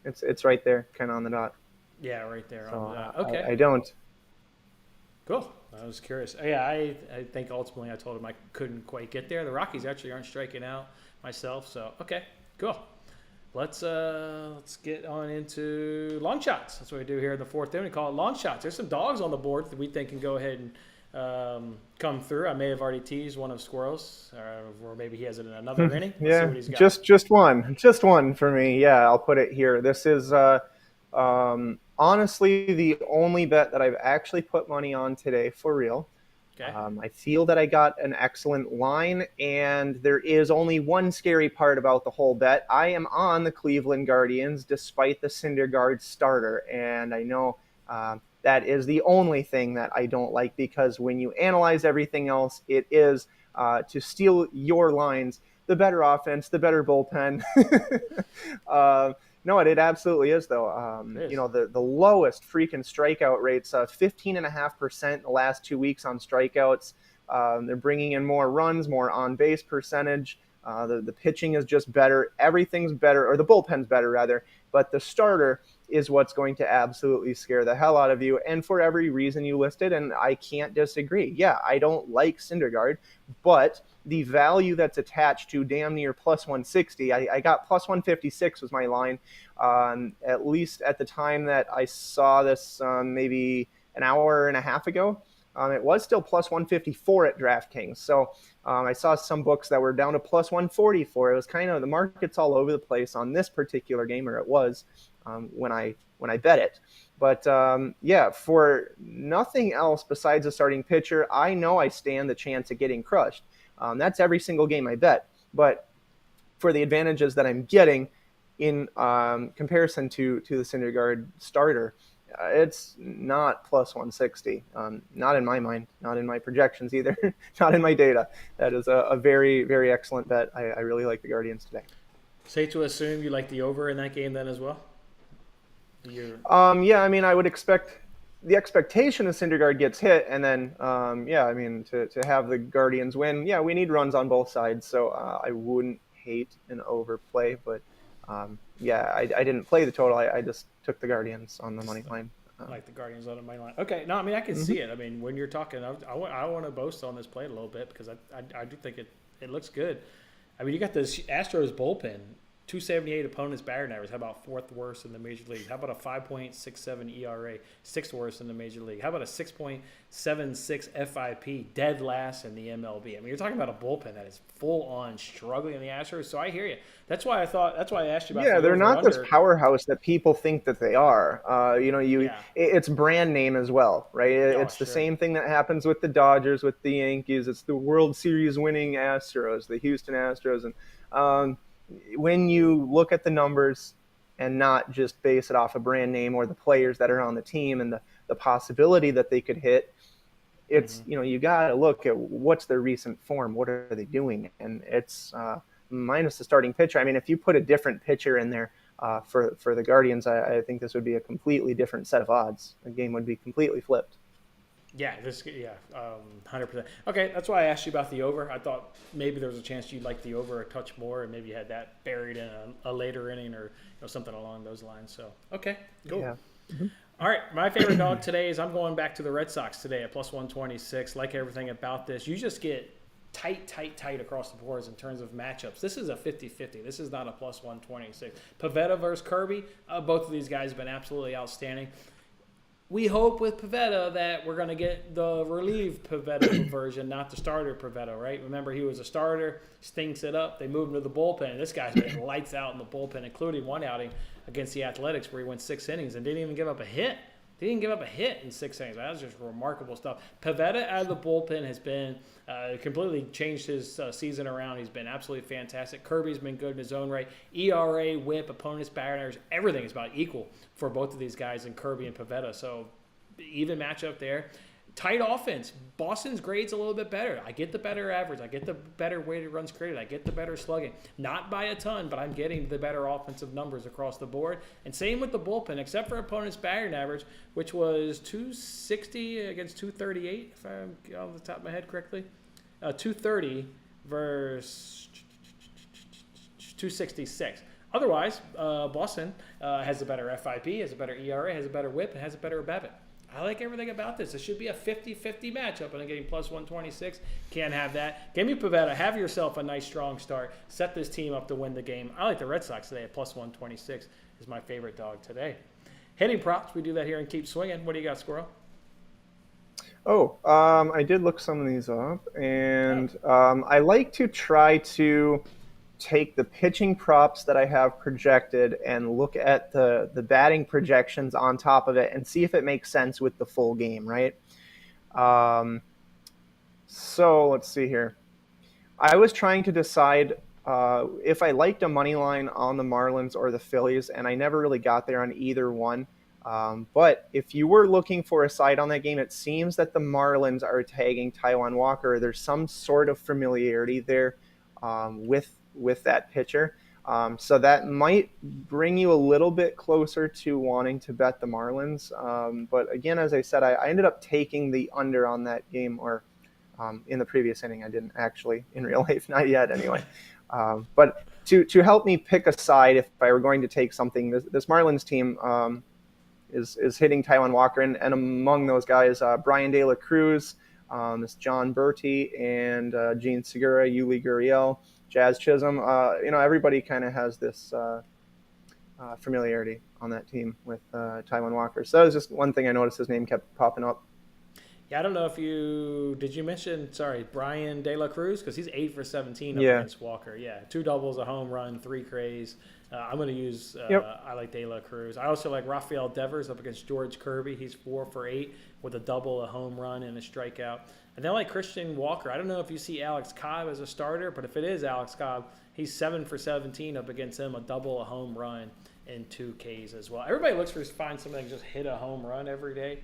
It's right there, kind of on the dot. Yeah, right there so, on the dot. Okay. I don't. Cool. I was curious. Yeah, I think ultimately I told him I couldn't quite get there. The Rockies actually aren't striking out myself, so okay, cool. Let's get on into long shots. That's what we do here in the 4th inning. We call it long shots. There's some dogs on the board that we think can go ahead and come through. I may have already teased one of Squirrel's, or maybe he has it in another inning. Let's see what he's got. Just one for me. Yeah, I'll put it here. This is honestly the only bet that I've actually put money on today for real. Okay. I feel that I got an excellent line, and there is only one scary part about the whole bet. I am on the Cleveland Guardians despite the Syndergaard starter, and I know that is the only thing that I don't like, because when you analyze everything else, it is to steal your lines, the better offense, the better bullpen. No, it absolutely is, though. The lowest freaking strikeout rates, 15.5% the last 2 weeks on strikeouts. They're bringing in more runs, more on-base percentage. The pitching is just better. Everything's better, or the bullpen's better, rather. But the starter is what's going to absolutely scare the hell out of you, and for every reason you listed, and I can't disagree. Yeah, I don't like Syndergaard, but the value that's attached to damn near plus 160, I got plus 156 was my line, at least at the time that I saw this maybe an hour and a half ago. It was still plus 154 at DraftKings. So I saw some books that were down to plus 144. It was kind of, the market's all over the place on this particular game, or it was when I bet it. But for nothing else besides a starting pitcher, I know I stand the chance of getting crushed. That's every single game I bet. But for the advantages that I'm getting in comparison to the Syndergaard starter, it's not plus 160. Not in my mind, not in my projections either, not in my data. That is a very, very excellent bet. I really like the Guardians today. Safe to assume you like the over in that game then as well? I would expect the expectation of Syndergaard gets hit, and then, to have the Guardians win, we need runs on both sides. So I wouldn't hate an overplay, but I didn't play the total. I just took the Guardians on the money line. Like the Guardians on the money line. Okay, no, I mean, I can see it. I mean, when you're talking, I want to boast on this play a little bit because I do think it looks good. I mean, you got this Astros bullpen .278 opponent's batting average. How about fourth worst in the major league? How about a 5.67 ERA, sixth worst in the major league? How about a 6.76 FIP, dead last in the MLB? I mean, you're talking about a bullpen that is full on struggling in the Astros. So I hear you. That's why I asked you about. Yeah, the they're not this over-under. powerhouse that people think that they are. Yeah. It's brand name as well, right? Oh, It's the sure. same thing that happens with the Dodgers, with the Yankees. It's the World Series winning Astros, the Houston Astros, and when you look at the numbers and not just base it off a brand name or the players that are on the team and the possibility that they could hit, it's you got to look at what's their recent form, what are they doing, and it's minus the starting pitcher. I mean, if you put a different pitcher in there for the Guardians, I think this would be a completely different set of odds. The game would be completely flipped. Yeah, 100%. Okay, that's why I asked you about the over. I thought maybe there was a chance you'd like the over a touch more, and maybe you had that buried in a later inning or something along those lines. So, okay, cool. Yeah. All right, my favorite dog today is I'm going back to the Red Sox today at plus 126. Like everything about this, you just get tight across the boards in terms of matchups. This is a 50-50. This is not a plus 126. Pivetta versus Kirby, both of these guys have been absolutely outstanding. We hope with Pivetta that we're going to get the relieved Pivetta version, not the starter Pivetta, right? Remember, he was a starter, stinks it up. They moved him to the bullpen. This guy's been lights out in the bullpen, including one outing against the Athletics where he went 6 innings and didn't even give up a hit. Didn't give up a hit in 6 innings. That was just remarkable stuff. Pivetta out of the bullpen has been completely changed his season around. He's been absolutely fantastic. Kirby's been good in his own right. ERA, whip, opponent's batting average, everything is about equal for both of these guys in Kirby and Pivetta. So even matchup there. Tight offense. Boston's grade's a little bit better. I get the better average. I get the better weighted runs created. I get the better slugging. Not by a ton, but I'm getting the better offensive numbers across the board. And same with the bullpen, except for opponent's batting average, which was 260 against 238, if I'm on the top of my head correctly. 230 versus 266. Otherwise, Boston has a better FIP, has a better ERA, has a better whip, and has a better BABIP. I like everything about this. It should be a 50-50 matchup, and I'm getting plus 126. Can't have that. Give me Pivetta. Have yourself a nice, strong start. Set this team up to win the game. I like the Red Sox today at plus 126 is my favorite dog today. Hitting props, we do that here and keep swinging. What do you got, Squirrel? I did look some of these up, and I like to try to take the pitching props that I have projected and look at the batting projections on top of it and see if it makes sense with the full game, right? So let's see here. I was trying to decide if I liked a money line on the Marlins or the Phillies, and I never really got there on either one. But if you were looking for a side on that game, it seems that the Marlins are tagging Taijuan Walker. There's some sort of familiarity there with that pitcher. So that might bring you a little bit closer to wanting to bet the Marlins. But again, as I said, I ended up taking the under on that game, or in the previous inning. I didn't actually in real life, not yet anyway. But to help me pick a side, if I were going to take something, this Marlins team is hitting Taijuan Walker, and among those guys, Brian De La Cruz, this John Berti, and Gene Segura, Yuli Gurriel, Jazz Chisholm. Everybody kind of has this familiarity on that team with Taijuan Walker. So that was just one thing I noticed. His name kept popping up. Yeah, I don't know if did you mention, Brian De La Cruz? Because he's 8 for 17 against Walker. Yeah, 2 doubles, a home run, 3 Ks. I'm going to use, I like De La Cruz. I also like Rafael Devers up against George Kirby. He's 4 for 8 with a double, a home run, and a strikeout. And then I like Christian Walker. I don't know if you see Alex Cobb as a starter, but if it is Alex Cobb, he's 7 for 17 up against him, a double, a home run, and 2 Ks as well. Everybody looks for find somebody that can just hit a home run every day.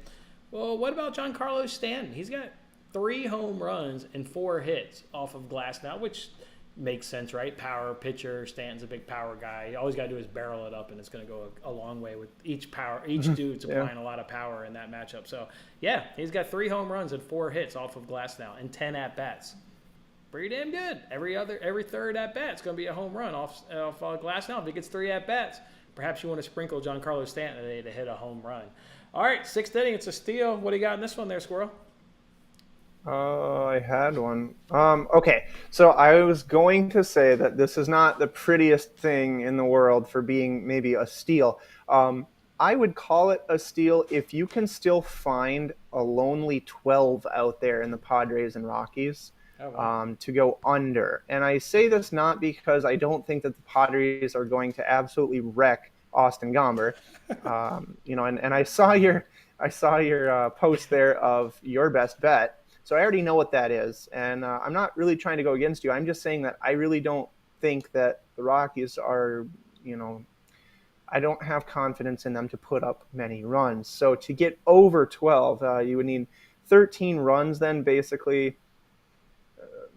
Well, what about Giancarlo Stanton? He's got 3 home runs and 4 hits off of glass now, which makes sense, right? Power pitcher. Stanton's a big power guy. All he's got to do is barrel it up, and it's going to go a long way with each dude's applying a lot of power in that matchup. So, yeah, he's got 3 home runs and 4 hits off of glass now and 10 at-bats. Pretty damn good. Every third at-bat is going to be a home run off glass now. If he gets 3 at-bats, perhaps you want to sprinkle Giancarlo Stanton today to hit a home run. All right, 6th inning, it's a steal. What do you got in this one there, Squirrel? Oh, I had one. Okay, so I was going to say that this is not the prettiest thing in the world for being maybe a steal. Um, I would call it a steal if you can still find a lonely 12 out there in the Padres and Rockies Oh, wow. to go under. And I say this not because I don't think that the Padres are going to absolutely wreck Austin Gomber. And I saw your post there of your best bet. So I already know what that is. And I'm not really trying to go against you. I'm just saying that I really don't think that the Rockies are, you know, I don't have confidence in them to put up many runs. So to get over 12, you would need 13 runs then, basically,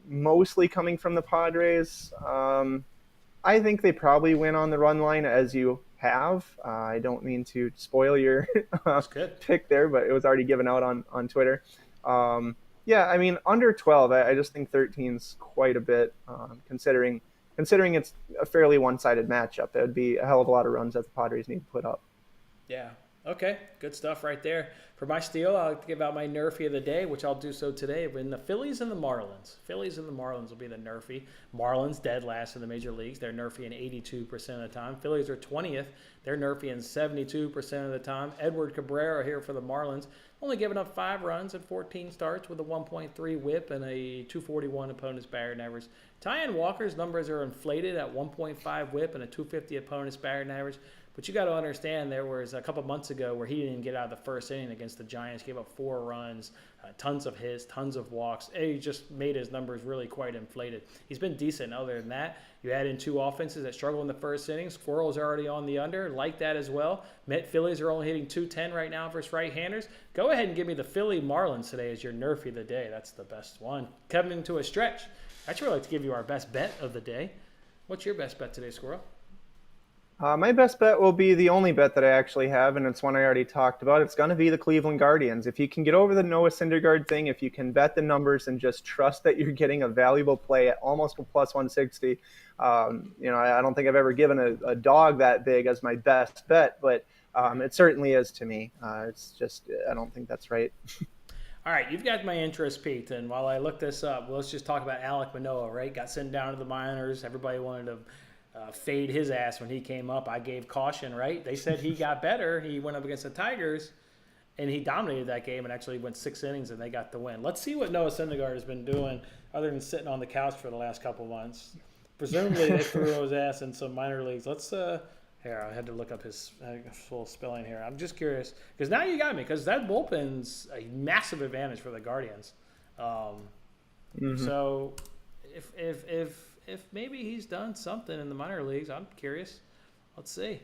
mostly coming from the Padres. I think they probably win on the run line, as you have. I don't mean to spoil your That's good. pick there, but it was already given out on Twitter. Yeah, I mean, under 12, I just think 13 is quite a bit, considering it's a fairly one-sided matchup. It would be a hell of a lot of runs that the Padres need to put up. Yeah. Okay. Good stuff right there. For my steal, I'll give out my NRFI of the day, which I'll do so today. In the Phillies and the Marlins. Phillies and the Marlins will be the NRFI. Marlins dead last in the major leagues. They're NRFI in 82% of the time. Phillies are 20th. They're NRFI in 72% of the time. Edward Cabrera here for the Marlins. Only giving up 5 runs in 14 starts with a 1.3 whip and a 241 opponent's batting average. Tyan Walker's numbers are inflated at 1.5 whip and a 250 opponent's batting average. But you got to understand, there was a couple months ago where he didn't get out of the first inning against the Giants, gave up 4 runs, tons of hits, tons of walks. He just made his numbers really quite inflated. He's been decent other than that. You add in 2 offenses that struggle in the first inning. Squirrel's already on the under, like that as well. Met Phillies are only hitting 210 right now versus right-handers. Go ahead and give me the Philly Marlins today as your NRFI of the day. That's the best one. Coming into a stretch. I'd really like to give you our best bet of the day. What's your best bet today, Squirrel? My best bet will be the only bet that I actually have, and it's one I already talked about. It's going to be the Cleveland Guardians. If you can get over the Noah Syndergaard thing, if you can bet the numbers and just trust that you're getting a valuable play at almost a plus 160, I don't think I've ever given a dog that big as my best bet, but it certainly is to me. It's just, I don't think that's right. All right, you've got my interest peaked, and while I look this up, let's just talk about Alek Manoah, right? Got sent down to the minors. Everybody wanted to fade his ass when he came up. I gave caution, right? They said he got better. He went up against the Tigers, and he dominated that game and actually went 6 innings, and they got the win. Let's see what Noah Syndergaard has been doing other than sitting on the couch for the last couple of months. Presumably, they threw his ass in some minor leagues. Let's here, I had to look up his full spelling here. I'm just curious because now you got me because that bullpen's a massive advantage for the Guardians. So if maybe he's done something in the minor leagues, I'm curious. Let's see.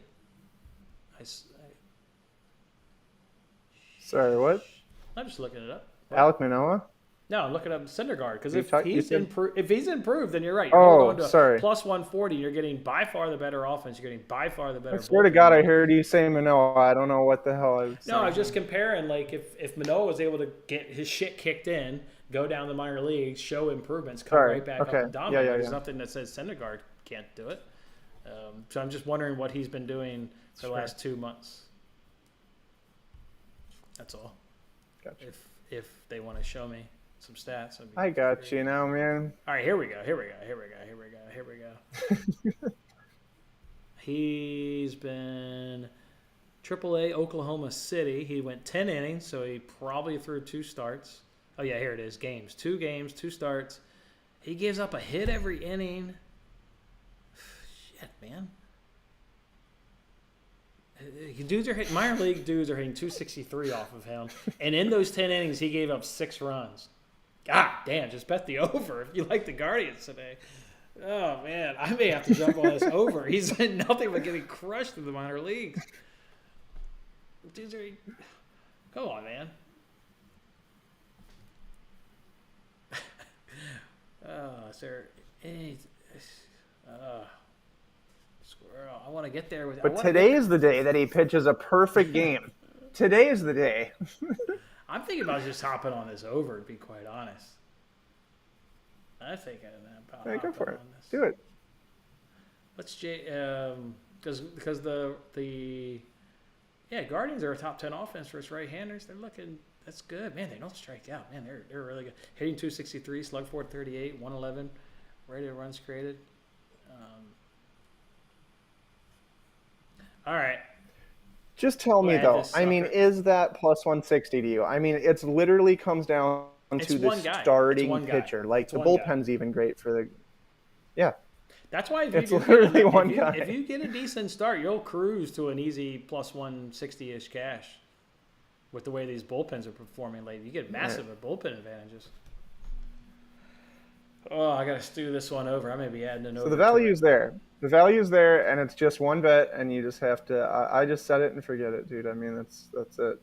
Sorry, what? I'm just looking it up. Alek Manoah? No, I'm looking up Syndergaard because if he's improved, then you're right. You're going to sorry. plus 140. You're getting by far the better offense. You're getting by far the better. I swear to God, I heard you say Manoah. I don't know what the hell I was saying. No, I was just comparing. Like if Manoah was able to get his shit kicked in, go down the minor leagues, show improvements, come right back up and dominate. There's nothing that says Syndergaard can't do it. So I'm just wondering what he's been doing for the last 2 months. That's all. Gotcha. If they want to show me some stats. I got you now, man. All right, here we go. He's been AAA Oklahoma City. He went 10 innings, so he probably threw 2 starts. Oh, yeah, here it is. Games. 2 games, 2 starts. He gives up a hit every inning. Shit, man. Minor league dudes are hitting 263 off of him. And in those 10 innings, he gave up 6 runs. God damn, just bet the over if you like the Guardians today. Oh, man, I may have to jump on this over. He's been nothing but getting crushed in the minor leagues. Come on, man. Is there any... Squirrel, I want to get there with. But today is the day that he pitches a perfect game. Today is the day. I'm thinking about just hopping on this over, to be quite honest. I think about go for it. Do it. Let's because the Guardians are a top 10 offense versus right-handers. They're looking That's good, man. They don't strike out, man. They're really good. Hitting 263, slug 438, 111, rated runs created. All right. Just tell me though. I mean, is that plus 160 to you? I mean, it's literally comes down to the starting pitcher. Like the bullpen's even great for the. Yeah. That's why it's literally one guy. If you get a decent start, you'll cruise to an easy plus 160-ish cash. With the way these bullpens are performing lately, you get massive bullpen advantages. Oh, I got to stew this one over. I may be adding an over. So the value's there. The value's there, and it's just one bet, and you just have to. I just set it and forget it, dude. I mean, that's it.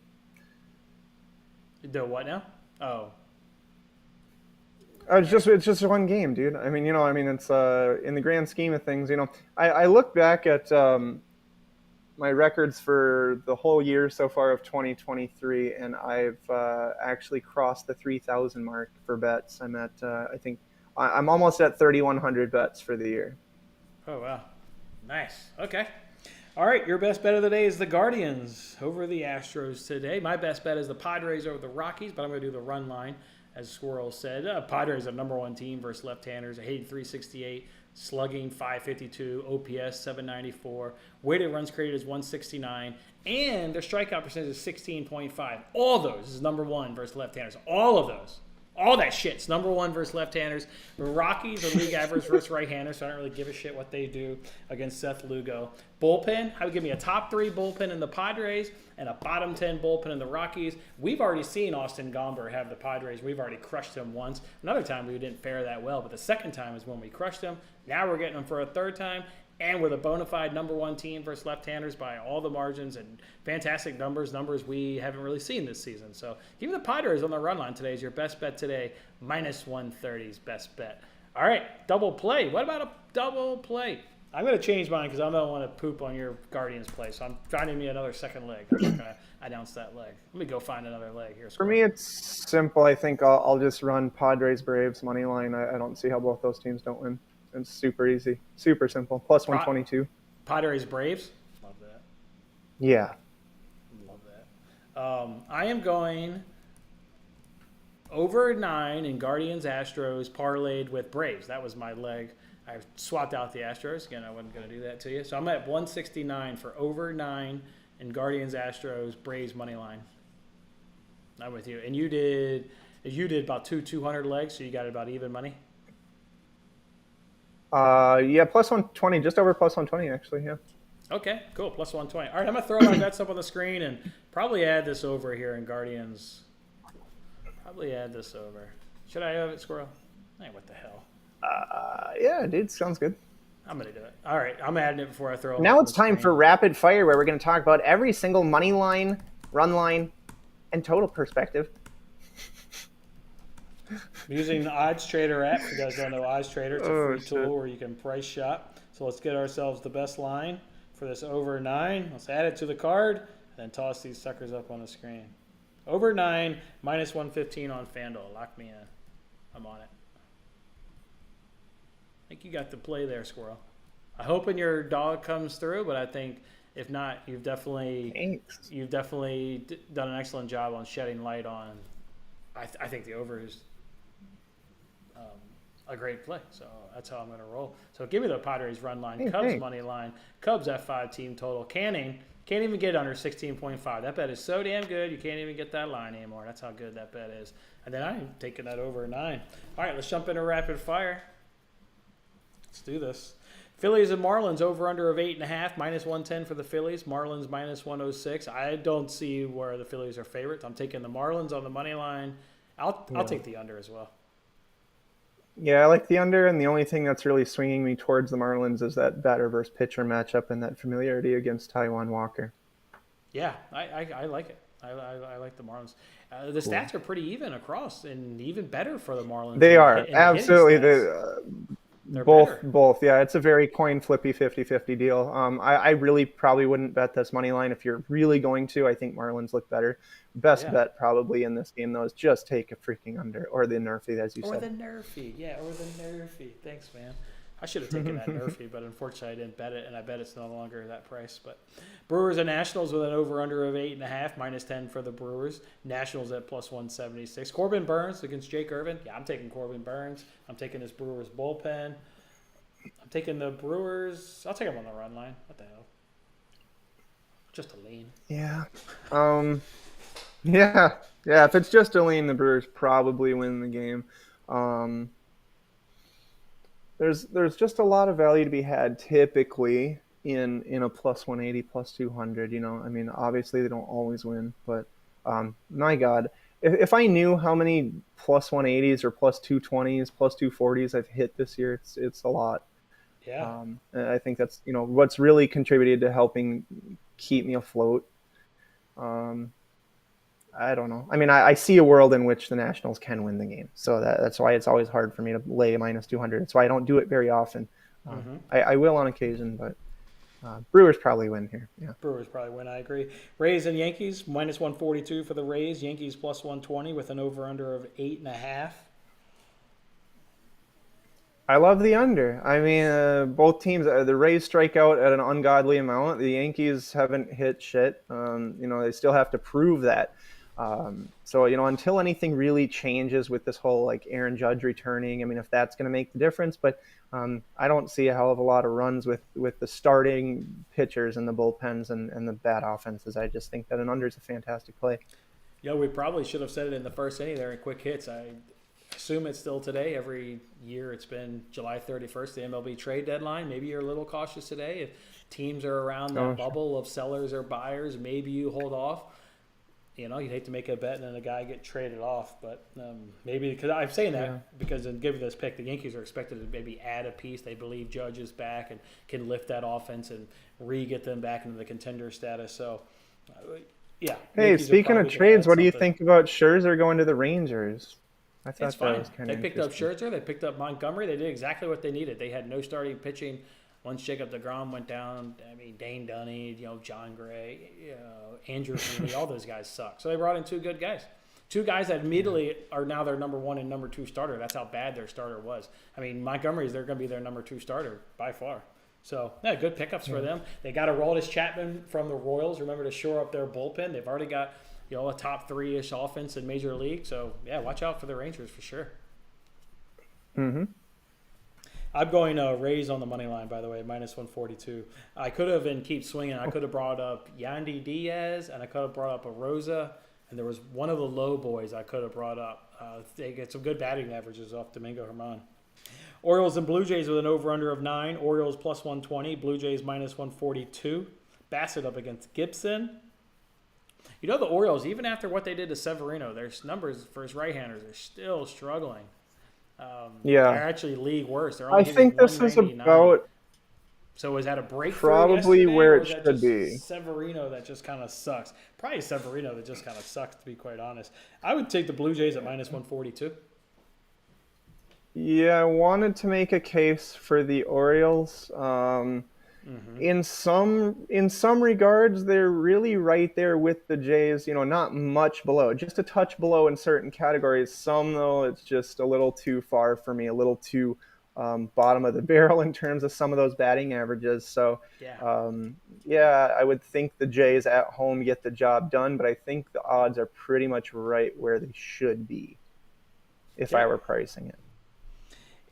The what now? Oh. It's just one game, dude. I mean, it's in the grand scheme of things, I look back at my records for the whole year so far of 2023, and I've actually crossed the 3,000 mark for bets. I'm at, I think, I'm almost at 3,100 bets for the year. Oh, wow. Nice. Okay. All right, your best bet of the day is the Guardians over the Astros today. My best bet is the Padres over the Rockies, but I'm going to do the run line, as Squirrel said. Padres are number one team versus left-handers. Hitting 368, slugging 552, OPS 794, weighted runs created is 169, and their strikeout percentage is 16.5. All those is number one versus left-handers. All of those. All that shit's number one versus left-handers. The Rockies are league average versus right-handers, so I don't really give a shit what they do against Seth Lugo. Bullpen, I would give me a top 3 bullpen in the Padres and a bottom 10 bullpen in the Rockies. We've already seen Austin Gomber have the Padres. We've already crushed him once. Another time we didn't fare that well, but the second time is when we crushed him. Now we're getting him for a third time. And we're the bona fide number one team versus left-handers by all the margins and fantastic numbers we haven't really seen this season. So give me the Padres on the run line today is your best bet today. Minus 130's best bet. All right, double play. What about a double play? I'm going to change mine because I don't want to poop on your Guardians play. So I'm finding me another second leg. I'm not going to announce that leg. Let me go find another leg here. For me, it's simple. I think I'll just run Padres-Braves money line. I don't see how both those teams don't win. It's super easy, super simple. Plus 122. Padres Braves. Love that. Yeah. Love that. I am going over 9 in Guardians Astros parlayed with Braves. That was my leg. I swapped out the Astros. Again, I wasn't going to do that to you. So I'm at 169 for over 9 in Guardians Astros Braves money line. I'm with you. And you did about 200 legs, so you got about even money. Yeah, plus 120, just over plus 120, actually, yeah. Okay, cool, plus 120. All right, I'm going to throw my bets up on the screen and probably add this over here in Guardians. Probably add this over. Should I have it, Squirrel? Hey, what the hell? Yeah, dude, sounds good. I'm going to do it. All right, I'm adding it before I throw it. Now it's time for Rapid Fire, where we're going to talk about every single money line, run line, and total perspective. Using the Odds Trader app. If you guys don't know Odds Trader, it's a free tool where you can price shop. So let's get ourselves the best line for this over 9. Let's add it to the card and then toss these suckers up on the screen. Over 9, minus 115 on FanDuel. Lock me in. I'm on it. I think you got the play there, Squirrel. I'm hoping your dog comes through, but I think if not, you've definitely done an excellent job on shedding light on. I think the over is a great play, so that's how I'm going to roll. So give me the Padres run line, Cubs money line, Cubs F5 team total. Can't even get under 16.5. That bet is so damn good, you can't even get that line anymore. That's how good that bet is. And then I'm taking that over 9. All right, let's jump into rapid fire. Let's do this. Phillies and Marlins over under of 8.5, minus 110 for the Phillies. Marlins minus 106. I don't see where the Phillies are favorites. I'm taking the Marlins on the money line. I'll take the under as well. Yeah, I like the under, and the only thing that's really swinging me towards the Marlins is that batter versus pitcher matchup and that familiarity against Taijuan Walker. Yeah, I like it. I like the Marlins. The stats are pretty even across, and even better for the Marlins. They are, absolutely. Both. Yeah, it's a very coin flippy 50-50 deal. I really probably wouldn't bet this money line if you're really going to. I think Marlins look better. Best bet probably in this game, though, is just take a freaking under, or the NRFI, as you said. Or the NRFI. Thanks, man. I should have taken that NRFI, but unfortunately I didn't bet it, and I bet it's no longer that price. But Brewers and Nationals with an over-under of 8.5, -10 for the Brewers. Nationals at +176. Corbin Burns against Jake Irvin. Yeah, I'm taking Corbin Burns. I'm taking this Brewers bullpen. I'm taking the Brewers. I'll take them on the run line. What the hell? Just a lean. Yeah. Yeah. Yeah. If it's just a lean, the Brewers probably win the game. There's just a lot of value to be had typically in a +180, +200. You know, I mean, obviously they don't always win, but my God, if I knew how many +180s or +220s, +240s I've hit this year, it's a lot. Yeah. And I think that's what's really contributed to helping keep me afloat. I don't know. I mean, I see a world in which the Nationals can win the game. So that's why it's always hard for me to lay -200. That's why I don't do it very often. I will on occasion, but Brewers probably win here. Yeah. Brewers probably win, I agree. Rays and Yankees, -142 for the Rays. Yankees +120 with an over-under of 8.5. I love the under. I mean, both teams, the Rays strike out at an ungodly amount. The Yankees haven't hit shit. They still have to prove that. So until anything really changes with this whole like Aaron Judge returning, I mean, if that's going to make the difference, but I don't see a hell of a lot of runs with the starting pitchers and the bullpens and the bad offenses. I just think that an under is a fantastic play. Yeah, we probably should have said it in the first inning there in quick hits. I assume it's still today. Every year it's been July 31st, the MLB trade deadline. Maybe you're a little cautious today. If teams are around that bubble of sellers or buyers, maybe you hold off. You'd hate to make a bet and then a guy get traded off. But maybe, because I'm saying that because in giving this pick, the Yankees are expected to maybe add a piece. They believe Judge is back and can lift that offense and get them back into the contender status. So, yeah. Hey, Yankees speaking of trades, what do you think about Scherzer going to the Rangers? I thought it's fine. That was kind of They picked up Scherzer. They picked up Montgomery. They did exactly what they needed. They had no starting pitching. Once Jacob deGrom went down, I mean, Dane Dunny, John Gray, Andrew Heaney, all those guys suck. So they brought in two good guys. Two guys that immediately are now their number one and number two starter. That's how bad their starter was. I mean, Montgomery's, they're going to be their number two starter by far. So, yeah, good pickups for them. They got a Aroldis Chapman from the Royals, remember, to shore up their bullpen. They've already got, a top three-ish offense in Major League. So, yeah, watch out for the Rangers for sure. Mm-hmm. I'm going Rays on the money line, by the way, -142. I could have, and keep swinging, I could have brought up Yandy Diaz, and I could have brought up Arosa, and there was one of the low boys I could have brought up. They get some good batting averages off Domingo Germán. Orioles and Blue Jays with an over-under of 9. Orioles +120, Blue Jays -142. Bassett up against Gibson. The Orioles, even after what they did to Severino, their numbers for his right-handers are still struggling. They're actually league worse. I think this is about. So is that a breakthrough? Probably where it should be. Severino that just kind of sucks. Probably Severino that just kind of sucks, to be quite honest. I would take the Blue Jays at -142. Yeah, I wanted to make a case for the Orioles. In some regards, they're really right there with the Jays. Not much below, just a touch below in certain categories. Some, though, it's just a little too far for me, a little too bottom of the barrel in terms of some of those batting averages. So, I would think the Jays at home get the job done, but I think the odds are pretty much right where they should be if I were pricing it.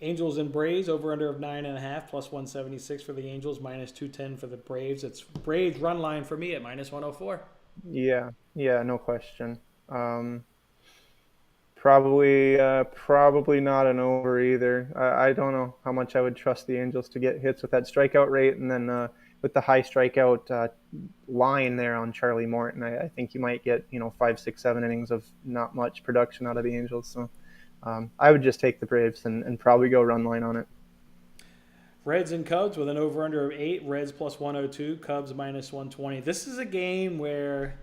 Angels and Braves, over-under of 9.5, +176 for the Angels, -210 for the Braves. It's Braves run line for me at -104. Yeah, no question. Probably not an over either. I don't know how much I would trust the Angels to get hits with that strikeout rate, and then with the high strikeout line there on Charlie Morton, I think you might get 5, 6, 7 innings of not much production out of the Angels. So. I would just take the Braves and probably go run line on it. Reds and Cubs with an over-under of 8. Reds +102. Cubs -120. This is a game where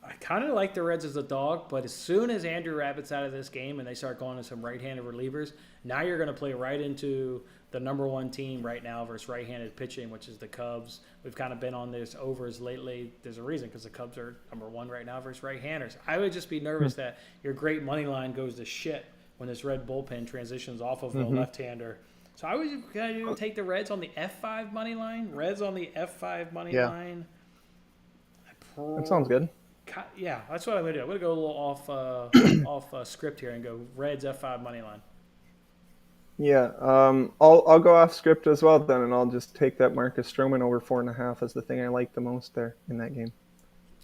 I kind of like the Reds as a dog, but as soon as Andrew Abbott's out of this game and they start going to some right-handed relievers, now you're going to play right into the number one team right now versus right-handed pitching, which is the Cubs. We've kind of been on this overs lately. There's a reason, because the Cubs are number one right now versus right-handers. I would just be nervous that your great money line goes to shit when this Red bullpen transitions off of a left-hander. So I was going to take the Reds on the F5 money line. Reds on the F5 money Yeah. line. That sounds good. Yeah, that's what I'm going to do. I'm going to go a little off script here and go Reds F5 money line. Yeah, I'll go off script as well then, and I'll just take that Marcus Stroman over 4.5 as the thing I like the most there in that game.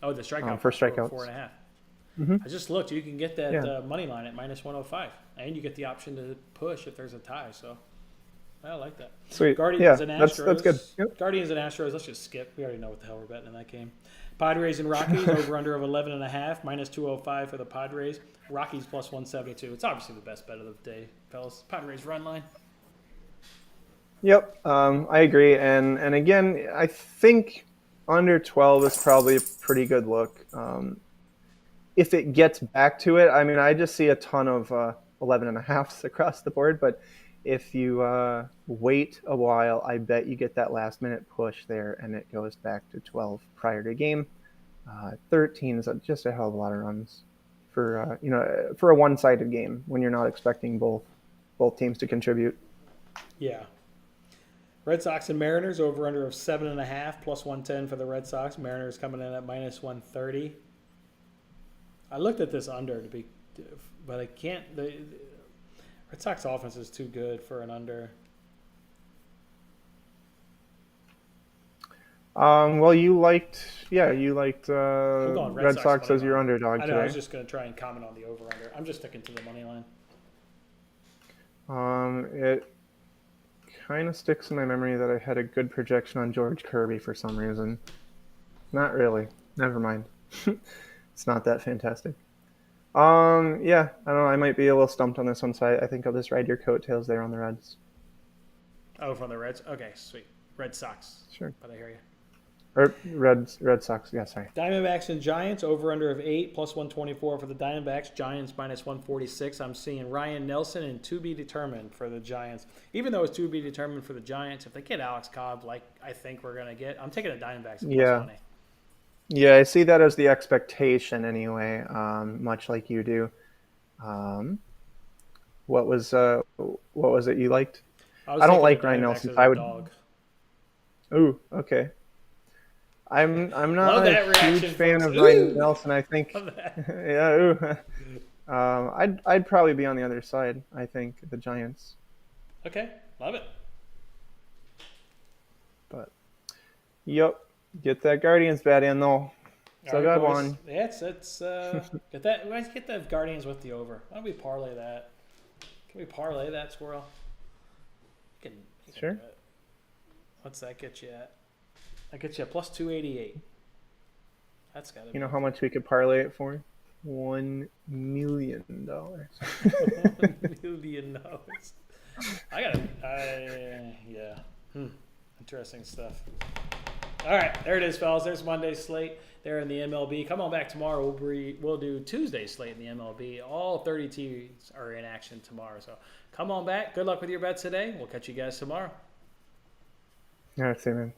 Oh, the strikeout for strikeouts. 4.5. Mm-hmm. I just looked. You can get that money line at minus 105, and you get the option to push if there's a tie. So I like that. Sweet. Guardians and Astros. That's good. Yep. Guardians and Astros. Let's just skip. We already know what the hell we're betting in that game. Padres and Rockies over under of 11.5, minus 205 for the Padres. Rockies plus 172. It's obviously the best bet of the day, fellas. Padres run line. Yep, I agree. And again, I think under 12 is probably a pretty good look. If it gets back to it, I mean, I just see a ton of 11.5s across the board. But if you wait a while, I bet you get that last minute push there, and it goes back to 12 prior to game. 13 is just a hell of a lot of runs for for a one-sided game when you're not expecting both teams to contribute. Yeah. Red Sox and Mariners over under of 7.5 plus 110 for the Red Sox. Mariners coming in at minus 130. I looked at this under but I can't. The Red Sox offense is too good for an under. Well, you liked Red Sox as your underdog I know. today. I was just going to try and comment on the over under. I'm just sticking to the money line. It kind of sticks in my memory that I had a good projection on George Kirby for some reason. Not really. Never mind. It's not that fantastic. Yeah, I don't know. I might be a little stumped on this one, so I think I'll just ride your coattails there on the Reds. Oh, from the Reds? Okay, sweet. Red Sox. Sure. But I hear you. Or Red Sox. Yeah, sorry. Diamondbacks and Giants over under of 8 plus 124 for the Diamondbacks. Giants minus 146. I'm seeing Ryan Nelson and to be determined for the Giants. Even though it's to be determined for the Giants, if they get Alex Cobb like I think we're going to get, I'm taking the Diamondbacks at plus money. Yeah, I see that as the expectation anyway, much like you do. What was it you liked? I don't like Ryan Nelson. I would. Dog. Ooh, okay. I'm not a huge fan of Ryan Nelson. I think. Yeah. Ooh. I'd probably be on the other side. I think the Giants. Okay, love it. But, yep. Get that Guardians bet in though. So got one. Yeah, it's get that. Let's get the Guardians with the over. Why don't we parlay that? Can we parlay that, Squirrel? Sure. What's that get you at? That gets you a plus 288. That's got to be. You know how much we could parlay it for? $1 million. $1 million. Yeah. Interesting stuff. All right, there it is, fellas. There's Monday's slate there in the MLB. Come on back tomorrow. We'll do Tuesday's slate in the MLB. All 30 teams are in action tomorrow. So come on back. Good luck with your bets today. We'll catch you guys tomorrow. All right, see you, man.